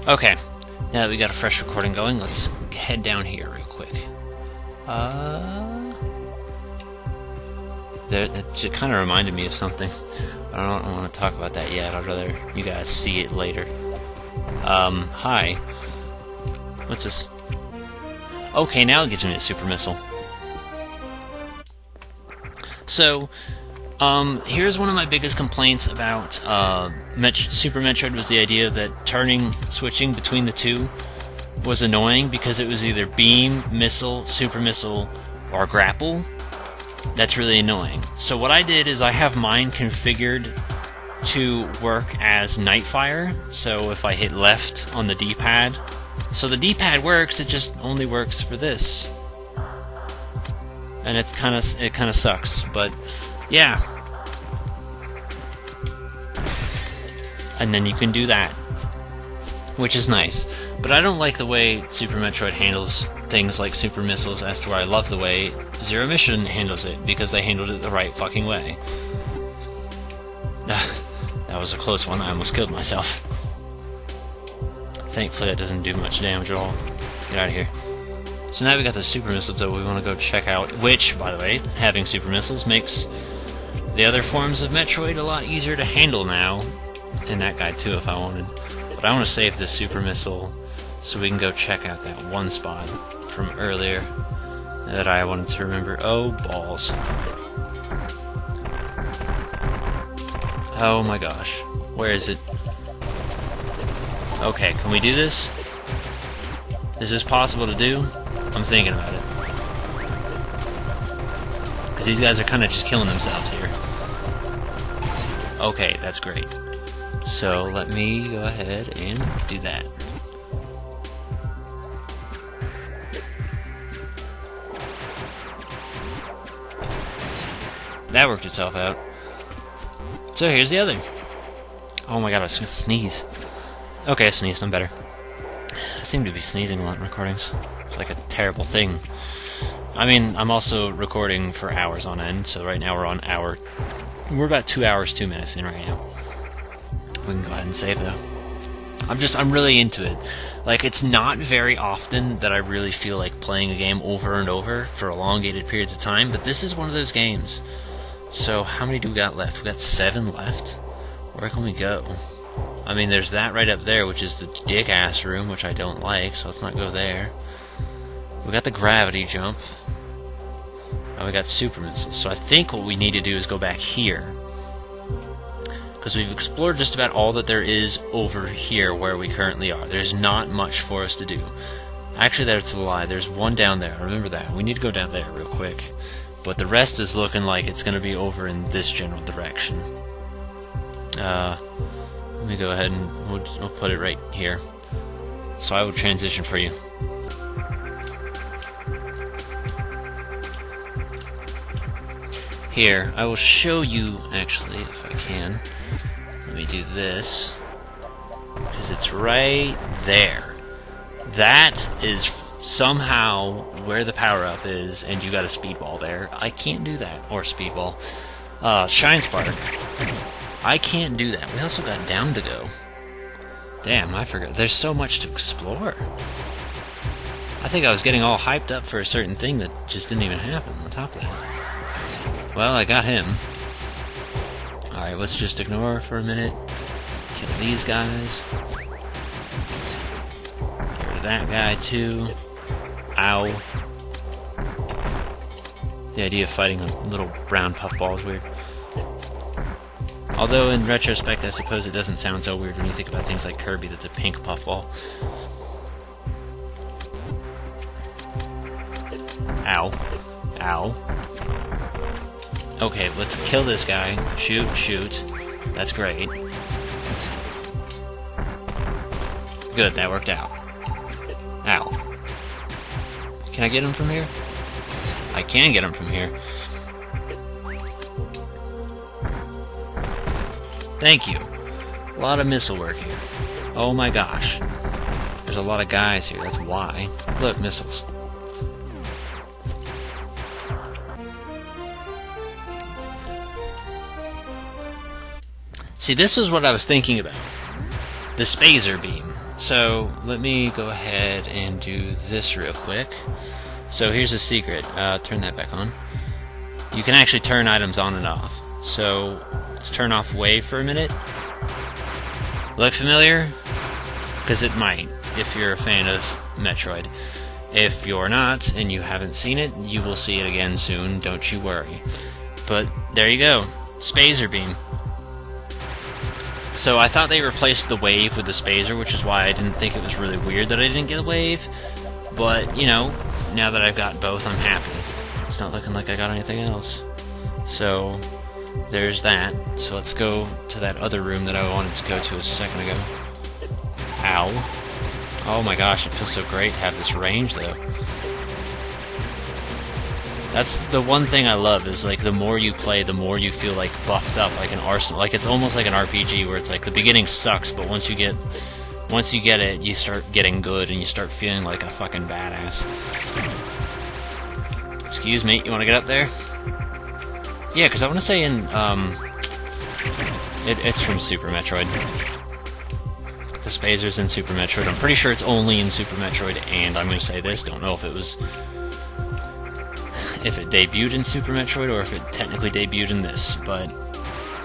Okay, now that we got a fresh recording going, let's head down here real quick. That kind of reminded me of something. I don't want to talk about that yet. I'd rather you guys see it later. Hi. What's this? Okay, now it gives me a super missile. So, here's one of my biggest complaints about Super Metroid was the idea that switching between the two was annoying because it was either beam, missile, super missile, or grapple. That's really annoying. So what I did is I have mine configured to work as Nightfire. So if I hit left on the D-pad, so the D-pad works, it just only works for this. And it kind of sucks, but yeah. And then you can do that, which is nice. But I don't like the way Super Metroid handles things like super missiles, as to where I love the way Zero Mission handles it, because they handled it the right fucking way. That was a close one. I almost killed myself. Thankfully that doesn't do much damage at all. Get out of here. So now we got the super missiles that we want to go check out, which, by the way, having super missiles makes the other forms of Metroid a lot easier to handle now. And that guy too, if I wanted. But I want to save this super missile so we can go check out that one spot from earlier that I wanted to remember. Oh, balls. Oh my gosh. Where is it? Okay, can we do this? Is this possible to do? I'm thinking about it. Because these guys are kind of just killing themselves here. Okay, that's great. So let me go ahead and do that. That worked itself out. So here's the other. Oh my god, I was gonna sneeze. Okay, I sneezed, I'm better. I seem to be sneezing a lot in recordings. It's like a terrible thing. I mean, I'm also recording for hours on end, so right now we're about 2 hours, 2 minutes in right now. We can go ahead and save though. I'm really into it. Like, it's not very often that I really feel like playing a game over and over for elongated periods of time, but this is one of those games. So, how many do we got left? We got 7 left? Where can we go? I mean, there's that right up there, which is the dick-ass room, which I don't like, so let's not go there. We got the gravity jump. And we got super missiles. So I think what we need to do is go back here. Because we've explored just about all that there is over here where we currently are. There's not much for us to do. Actually, that's a lie. There's one down there. Remember that. We need to go down there real quick. But the rest is looking like it's going to be over in this general direction. Let me go ahead and we'll put it right here. So I will transition for you. Here, I will show you, actually, if I can. Let me do this. Because it's right there. That is somehow where the power-up is, and you got a speedball there. I can't do that. Or speedball. Shine Spark. I can't do that. We also got down to go. Damn, I forgot. There's so much to explore. I think I was getting all hyped up for a certain thing that just didn't even happen on top of that. Well, I got him. Alright, let's just ignore for a minute. Kill these guys. Get rid of that guy, too. Ow. The idea of fighting a little brown puffball is weird. Although, in retrospect, I suppose it doesn't sound so weird when you think about things like Kirby that's a pink puffball. Ow. Ow. Okay, let's kill this guy. Shoot, shoot. That's great. Good, that worked out. Ow. Can I get him from here? I can get him from here. Thank you. A lot of missile work here. Oh my gosh. There's a lot of guys here, that's why. Look, missiles. See, this is what I was thinking about. The Spazer Beam. so let me go ahead and do this real quick. So here's a secret. Turn that back on. You can actually turn items on and off. So let's turn off wave for a minute. Look familiar? Because it might, if you're a fan of Metroid. If you're not, and you haven't seen it, you will see it again soon, don't you worry. But there you go. Spazer Beam. So I thought they replaced the wave with the Spazer, which is why I didn't think it was really weird that I didn't get a wave. But, you know, now that I've got both, I'm happy. It's not looking like I got anything else. So, there's that. So let's go to that other room that I wanted to go to a second ago. Ow. Oh my gosh, it feels so great to have this range, though. That's the one thing I love, is like the more you play, the more you feel like buffed up, like an arsenal. Like it's almost like an RPG where it's like the beginning sucks, but once you get it, you start getting good and you start feeling like a fucking badass. Excuse me, you want to get up there? Yeah, because I want to say in it's from Super Metroid. The Spazer's in Super Metroid. I'm pretty sure it's only in Super Metroid, and I'm going to say this, don't know if it debuted in Super Metroid or if it technically debuted in this, but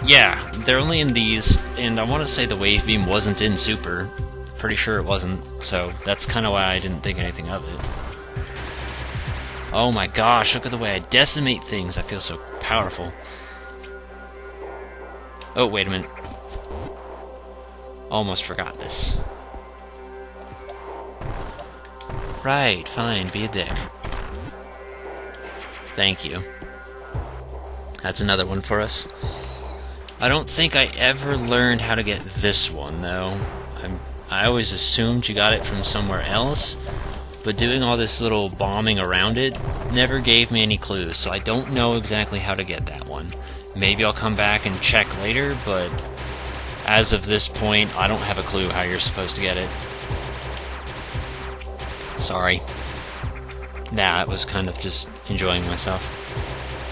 yeah, they're only in these, and I want to say the Wave Beam wasn't in Super. Pretty sure it wasn't, so that's kind of why I didn't think anything of it. Oh my gosh, look at the way I decimate things. I feel so powerful. Oh, wait a minute. Almost forgot this. Right, fine, be a dick. Thank you. That's another one for us. I don't think I ever learned how to get this one, though. I always assumed you got it from somewhere else, but doing all this little bombing around it never gave me any clues, so I don't know exactly how to get that one. Maybe I'll come back and check later, but as of this point, I don't have a clue how you're supposed to get it. Sorry. Nah, it was kind of just enjoying myself.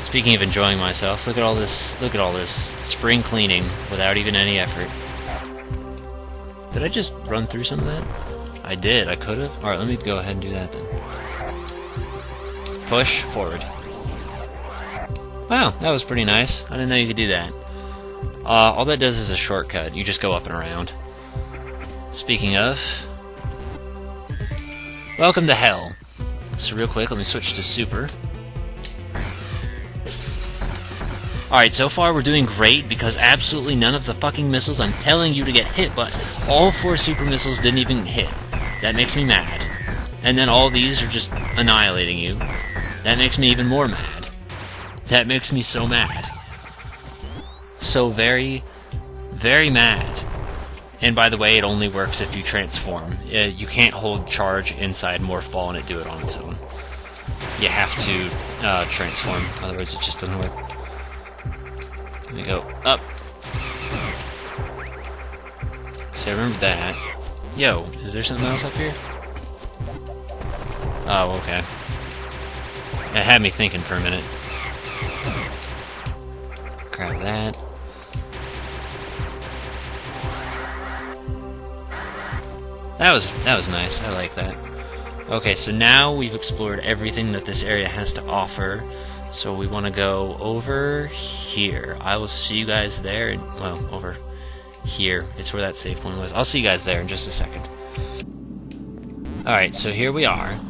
Speaking of enjoying myself, look at all this spring cleaning without even any effort. Did I just run through some of that? I did, I could have. Alright, let me go ahead and do that then. Push forward. Wow, that was pretty nice. I didn't know you could do that. All that does is a shortcut. You just go up and around. Speaking of, welcome to hell. So real quick, let me switch to Super. Alright, so far we're doing great because absolutely none of the fucking missiles I'm telling you to get hit, but all 4 Super missiles didn't even hit. That makes me mad. And then all these are just annihilating you. That makes me even more mad. That makes me so mad. So very, very mad. And by the way, it only works if you transform. You can't hold charge inside Morph Ball and it do it on its own. You have to transform, otherwise it just doesn't work. Let me go up. See, I remember that. Yo, is there something else up here? Oh, okay. It had me thinking for a minute. Grab that. That was nice. I like that. Okay, so now we've explored everything that this area has to offer. So we want to go over here. I will see you guys there. And, well, over here. It's where that save point was. I'll see you guys there in just a second. Alright, so here we are. Go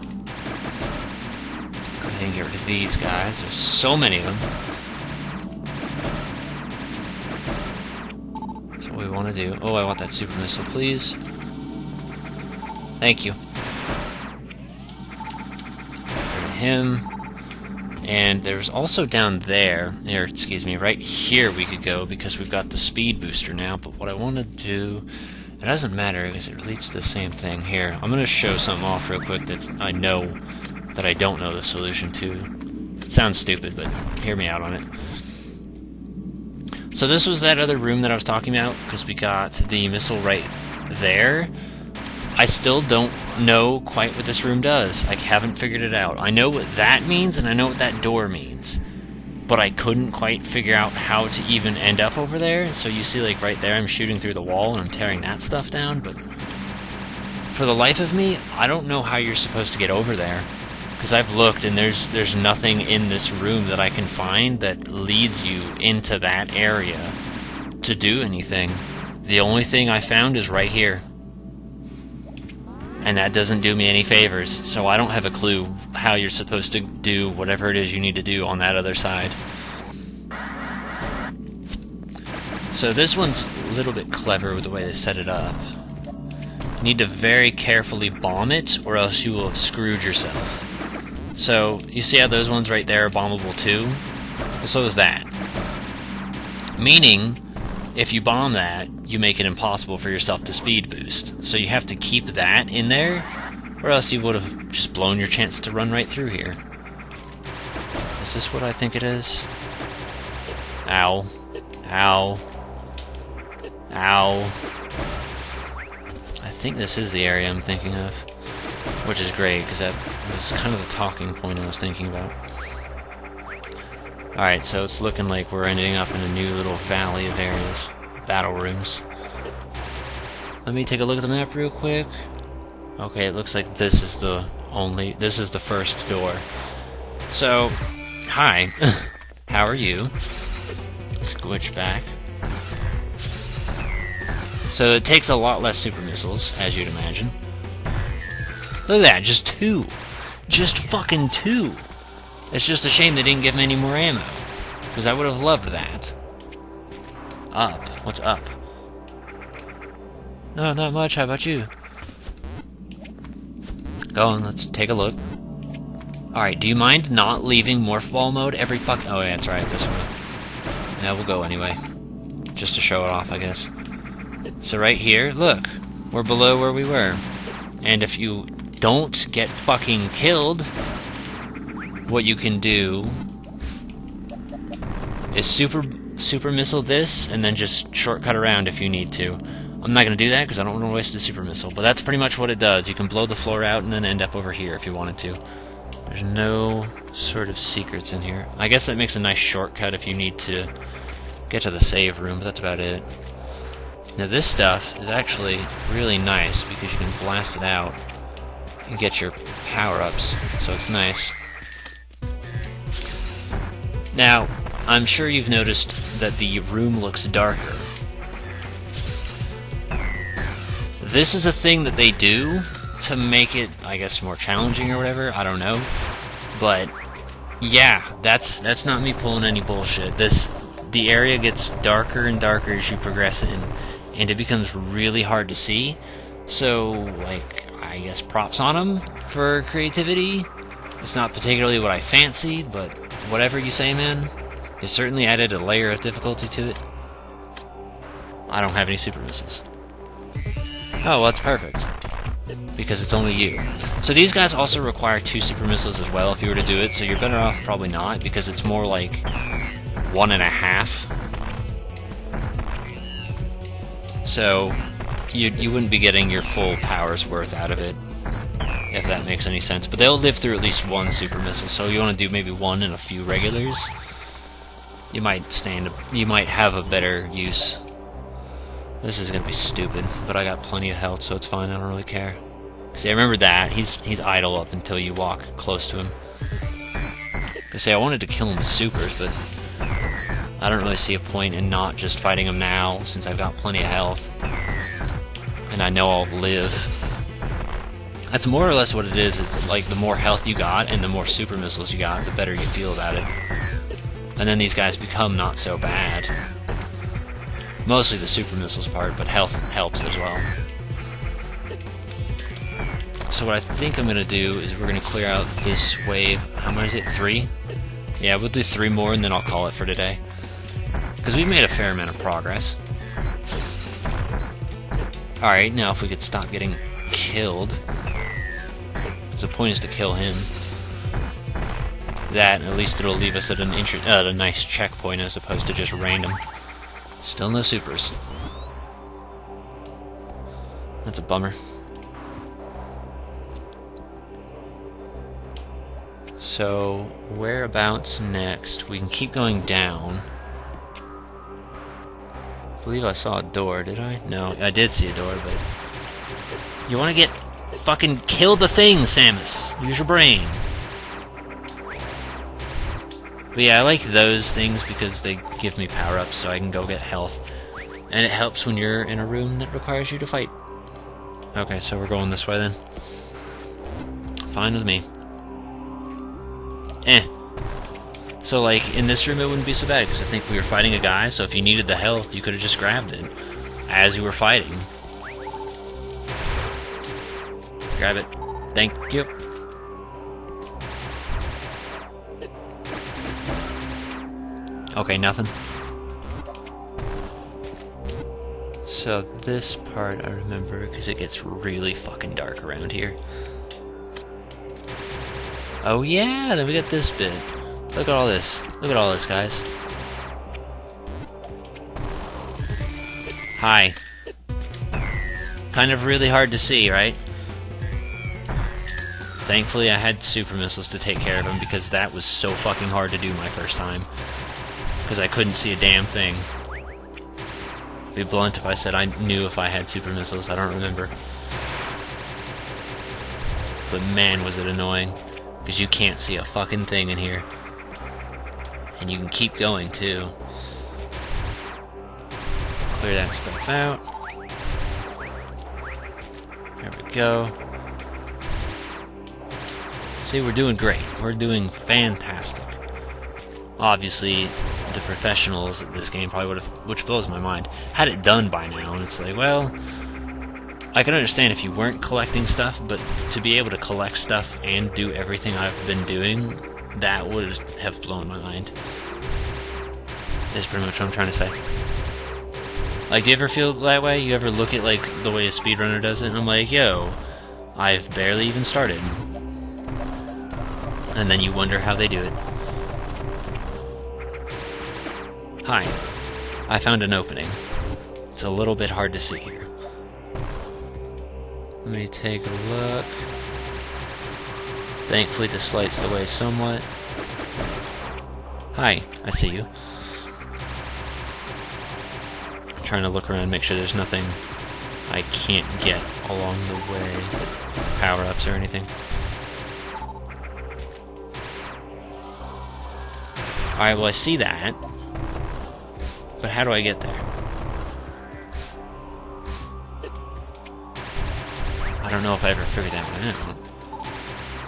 ahead and get rid of these guys. There's so many of them. That's what we want to do. Oh, I want that super missile, please. Thank you. Him. And there's also down there, or excuse me, right here we could go because we've got the speed booster now. But what I want to do, it doesn't matter because it leads to the same thing here. I'm going to show something off real quick that I know that I don't know the solution to. It sounds stupid, but hear me out on it. So this was that other room that I was talking about because we got the missile right there. I still don't know quite what this room does. I haven't figured it out. I know what that means, and I know what that door means. But I couldn't quite figure out how to even end up over there. So you see, like, right there, I'm shooting through the wall, and I'm tearing that stuff down, but for the life of me, I don't know how you're supposed to get over there. Because I've looked, and there's nothing in this room that I can find that leads you into that area to do anything. The only thing I found is right here. And that doesn't do me any favors, so I don't have a clue how you're supposed to do whatever it is you need to do on that other side. So this one's a little bit clever with the way they set it up. You need to very carefully bomb it, or else you will have screwed yourself. So, you see how those ones right there are bombable too? So is that. Meaning, if you bomb that, you make it impossible for yourself to speed boost. So you have to keep that in there, or else you would have just blown your chance to run right through here. Is this what I think it is? Ow. Ow. Ow. I think this is the area I'm thinking of. Which is great, because that was kind of the talking point I was thinking about. Alright, so it's looking like we're ending up in a new little valley of areas. Battle rooms. Let me take a look at the map real quick. Okay, it looks like this is the first door. So, hi. How are you? Squish back. So it takes a lot less super missiles, as you'd imagine. Look at that, just 2. Just fucking 2. It's just a shame they didn't give me any more ammo. Because I would have loved that. Up. What's up? No, not much. How about you? Go on, let's take a look. Alright, do you mind not leaving Morph Ball mode every fuck... Oh, yeah, that's right, this one. Yeah, we'll go anyway. Just to show it off, I guess. So right here, look. We're below where we were. And if you don't get fucking killed, what you can do is super missile this, and then just shortcut around if you need to. I'm not going to do that because I don't want to waste a super missile, but that's pretty much what it does. You can blow the floor out and then end up over here if you wanted to. There's no sort of secrets in here. I guess that makes a nice shortcut if you need to get to the save room, but that's about it. Now this stuff is actually really nice because you can blast it out and get your power-ups, so it's nice. Now, I'm sure you've noticed that the room looks darker. This is a thing that they do to make it, I guess, more challenging or whatever, I don't know. But, yeah, that's not me pulling any bullshit. The area gets darker and darker as you progress in, and it becomes really hard to see. So, like, I guess props on them for creativity. It's not particularly what I fancied, but whatever you say, man. They certainly added a layer of difficulty to it. I don't have any super missiles. Oh, well, that's perfect. Because it's only you. So these guys also require 2 super missiles as well if you were to do it, so you're better off probably not, because it's more like 1.5. So you wouldn't be getting your full power's worth out of it, if that makes any sense. But they'll live through at least 1 super missile, so you want to do maybe 1 and a few regulars. You might have a better use. This is gonna be stupid, but I got plenty of health, so it's fine. I don't really care. See, I remember that he's idle up until you walk close to him. I wanted to kill him with supers, but I don't really see a point in not just fighting him now, since I've got plenty of health. And I know I'll live. That's more or less what it is. It's like the more health you got and the more super missiles you got, the better you feel about it. And then these guys become not so bad. Mostly the super missiles part, but health helps as well. So what I think I'm going to do is we're going to clear out this wave. How much is it? 3? Yeah, we'll do 3 more and then I'll call it for today. Because we've made a fair amount of progress. Alright, now if we could stop getting killed. Because the point is to kill him. That, at least it'll leave us at a nice checkpoint as opposed to just random. Still no supers. That's a bummer. So, whereabouts next? We can keep going down. I believe I saw a door, did I? No, I did see a door, but... You want to get Fucking kill the thing, Samus. Use your brain. But yeah, I like those things because they give me power-ups so I can go get health. And it helps when you're in a room that requires you to fight. Okay, so we're going this way then. Fine with me. So, like, in this room it wouldn't be so bad, because I think we were fighting a guy, so if you needed the health, you could have just grabbed it as you were fighting. Grab it. Thank you. Okay, nothing. So, this part I remember, because it gets really fucking dark around here. Oh yeah, then we got this bit. Look at all this. Look at all this, guys. Hi. Kind of really hard to see, right? Thankfully, I had super missiles to take care of him, because that was so fucking hard to do my first time. Because I couldn't see a damn thing. Be blunt if I said I knew if I had super missiles. I don't remember. But man, was it annoying. Because you can't see a fucking thing in here. And you can keep going, too. Clear that stuff out. There we go. See, we're doing great. We're doing fantastic. Obviously, the professionals at this game probably would have, which blows my mind, had it done by now. And it's like, well, I can understand if you weren't collecting stuff, but to be able to collect stuff and do everything I've been doing, that would have blown my mind. That's pretty much what I'm trying to say. Like, do you ever feel that way? You ever look at, like, the way a speedrunner does it, and I'm like, yo, I've barely even started. And then you wonder how they do it. Hi. I found an opening. It's a little bit hard to see here. Let me take a look. Thankfully this lights the way somewhat. Hi, I see you. I'm trying to look around and make sure there's nothing I can't get along the way. Power-ups or anything. Alright, well I see that. But how do I get there? I don't know if I ever figured that one out.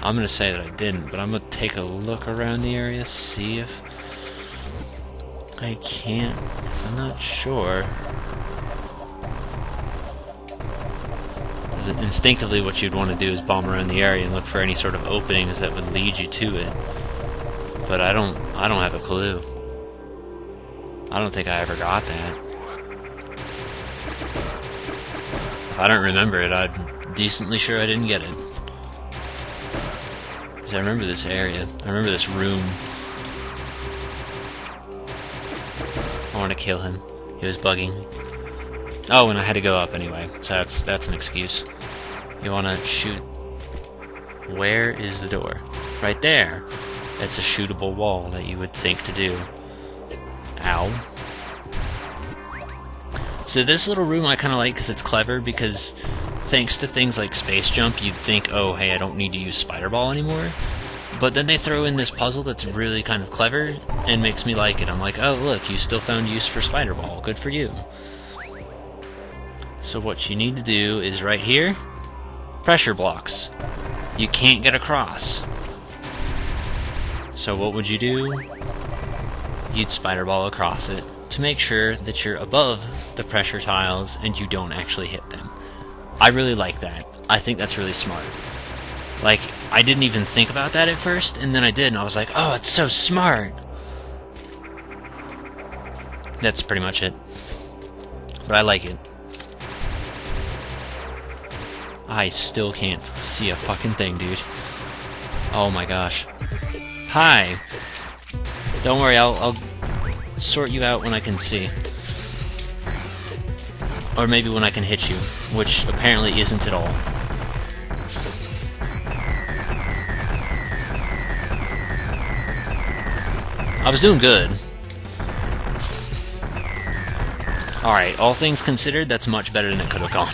I'm gonna say that I didn't, but I'm gonna take a look around the area, see if I can't. I'm not sure. Because instinctively what you'd want to do is bomb around the area and look for any sort of openings that would lead you to it. But I don't have a clue. I don't think I ever got that. If I don't remember it, I'm decently sure I didn't get it. Because I remember this area. I remember this room. I want to kill him. He was bugging me. Oh, and I had to go up anyway, so that's an excuse. You want to shoot... Where is the door? Right there. That's a shootable wall that you would think to do. Ow. So this little room I kind of like because it's clever, because thanks to things like space jump, you'd think, oh, hey, I don't need to use spider ball anymore. But then they throw in this puzzle that's really kind of clever and makes me like it. I'm like, oh, look, you still found use for spider ball. Good for you. So what you need to do is right here, pressure blocks. You can't get across. So what would you do? You'd spider ball across it to make sure that you're above the pressure tiles and you don't actually hit them. I really like that. I think that's really smart. Like, I didn't even think about that at first, and then I did, and I was like, oh, it's so smart! That's pretty much it. But I like it. I still can't see a fucking thing, dude. Oh my gosh. Hi! Don't worry, I'll sort you out when I can see. Or maybe when I can hit you, which apparently isn't at all. I was doing good. Alright, all things considered, that's much better than it could have gone.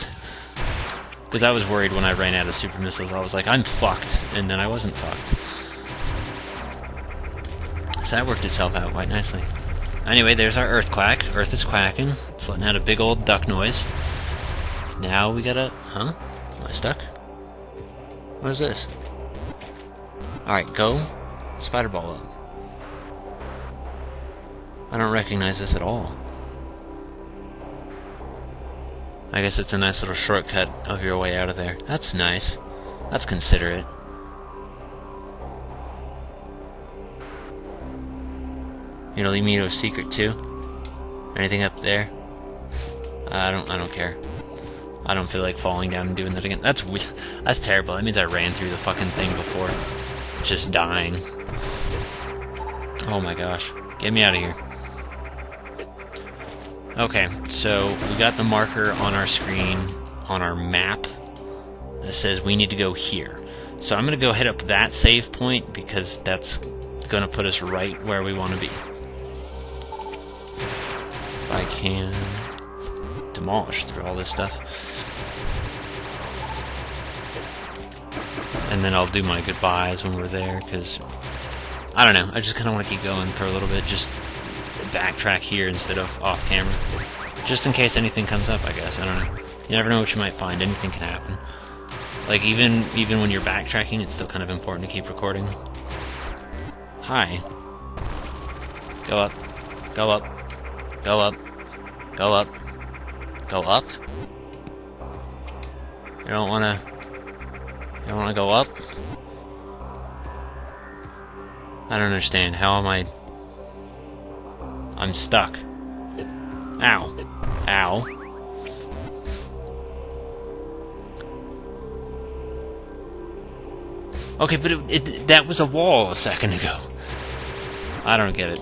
Because I was worried when I ran out of super missiles. I was like, I'm fucked. And then I wasn't fucked. So that worked itself out quite nicely. Anyway, there's our earth quack. Earth is quacking. It's letting out a big old duck noise. Now we gotta... Huh? Am I stuck? What is this? Alright, go. Spider ball up. I don't recognize this at all. I guess it's a nice little shortcut of your way out of there. That's nice. That's considerate. You know, leave me to a secret too. Anything up there? I don't care. I don't feel like falling down and doing that again. That's terrible. That means I ran through the fucking thing before. Just dying. Oh my gosh. Get me out of here. Okay, so we got the marker on our screen, on our map, that says we need to go here. So I'm going to go head up that save point, because that's going to put us right where we want to be. If I can demolish through all this stuff. And then I'll do my goodbyes when we're there, because, I don't know, I just kind of want to keep going for a little bit, just backtrack here instead of off camera. Just in case anything comes up, I guess, I don't know. You never know what you might find, anything can happen. Like, even when you're backtracking, it's still kind of important to keep recording. Hi. Go up. Go up. Go up. Go up. Go up? You don't wanna go up? I don't understand. How am I... I'm stuck. Ow. Ow. Okay, but that was a wall a second ago. I don't get it.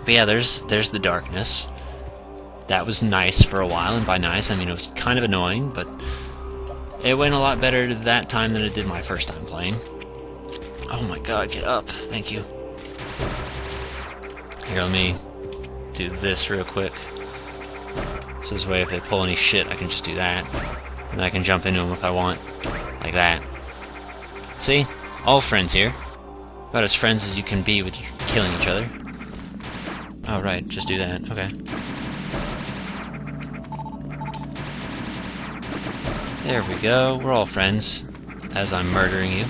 But yeah, there's the darkness. That was nice for a while, and by nice, I mean it was kind of annoying, but it went a lot better that time than it did my first time playing. Oh my god, get up. Thank you. Here, let me do this real quick. So this way, if they pull any shit, I can just do that. And then I can jump into them if I want. Like that. See? All friends here. About as friends as you can be with killing each other. Oh, right. Just do that. Okay. There we go. We're all friends. As I'm murdering you.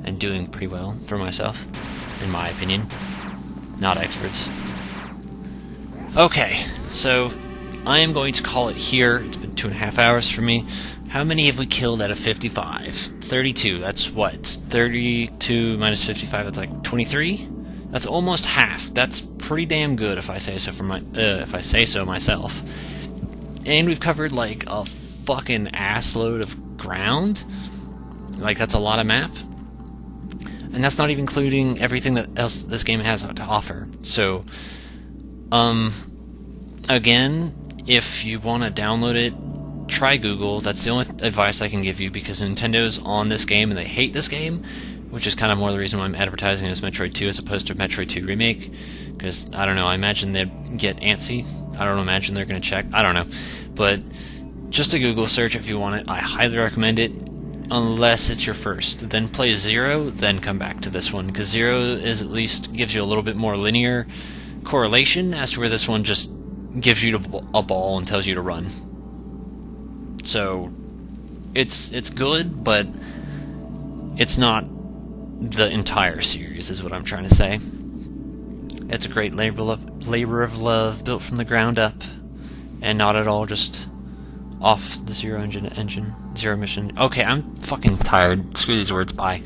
And doing pretty well for myself. In my opinion. Not experts. Okay. So, I am going to call it here. It's been 2.5 hours for me. How many have we killed out of 55? 32. That's what? It's 32 minus 55. That's like 23. That's almost half. That's pretty damn good, if I say so myself. And we've covered like a fucking assload of ground. Like that's a lot of map. And that's not even including everything that else this game has to offer. So, again, if you want to download it, try Google. That's the only advice I can give you, because Nintendo's on this game and they hate this game, which is kind of more the reason why I'm advertising it as Metroid 2 as opposed to Metroid 2 Remake, because, I don't know, I imagine they'd get antsy. I don't imagine they're going to check. I don't know. But just a Google search if you want it. I highly recommend it, unless it's your first. Then play 0, then come back to this one, because 0 is at least gives you a little bit more linear correlation, as to where this one just gives you a ball and tells you to run. So, it's good, but it's not the entire series, is what I'm trying to say. It's a great labor of love, built from the ground up, and not at all just off the zero mission. Okay, I'm fucking tired. Screw these words, bye.